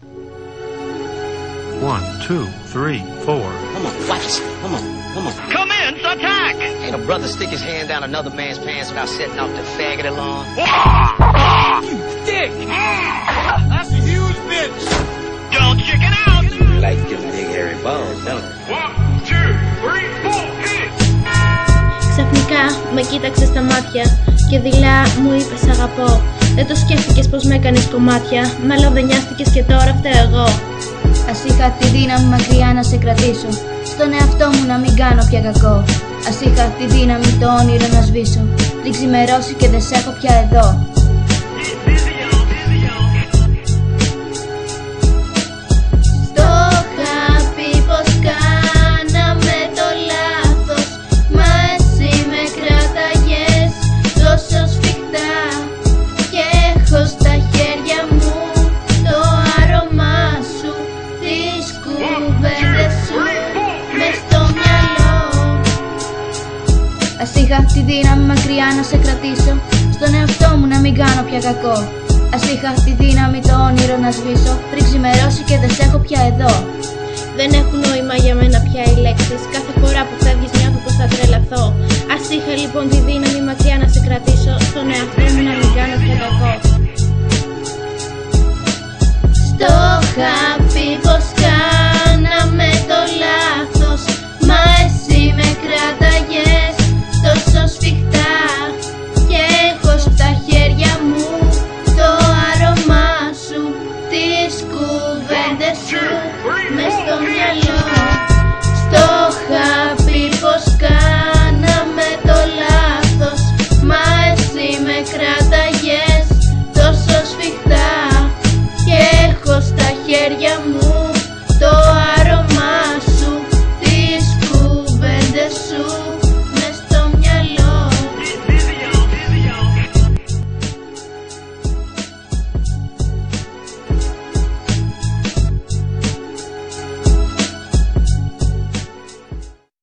1, 2, 3, 4. Come on, watch it. Come on. Commence attack! Ain't a brother stick his hand down another man's pants without setting off the faggot alarm. You dick! That's a huge bitch! Don't chicken out! You like them big hairy bones, don't you? 1, 2, 3, 4, hit! Ξαφνικά με κοίταξε στα μάτια και δειλά μου είπε σ' αγαπώ. Δεν το σκέφτηκες πως με έκανες κομμάτια, μαλοβενιάστηκες και τώρα φταίω εγώ. Ας είχα τη δύναμη μακριά να σε κρατήσω, στον εαυτό μου να μην κάνω πια κακό. Ας είχα τη δύναμη το όνειρο να σβήσω, πριν ξημερώσει και δεν σ' έχω πια εδώ. Στο είχα πει πως κάναμε το λάθος, μα εσύ με κράταγες τόσο σφιχτά και έχω στα χέρια μου το άρωμά σου, τις κουβέντες σου μες στο μυαλό. Ας είχα τη δύναμη μακριά να σε κρατήσω, στον εαυτό μου να μην κάνω πια κακό. Ας είχα τη δύναμη το όνειρο να σβήσω, πριν ξημερώσει και δεν σ' έχω πια εδώ. Δεν έχουν νόημα για μένα πια οι λέξεις, κάθε φορά που φεύγεις νιώθω πως θα τρελαθώ. Ας είχα λοιπόν τη δύναμη μακριά να σε κρατήσω, στον εαυτό μου να μην κάνω πια κακό. Στο είχα πει πως κάναμε το λάθος, μα εσύ με κράταγες τόσο σφιχτά και έχω στα χέρια μου το άρωμά σου, τις κουβέντες σου μες στο μυαλό. Στο είχα πει πως κάναμε το λάθος, μα εσύ με κράταγες τόσο σφιχτά και έχω στα χέρια μου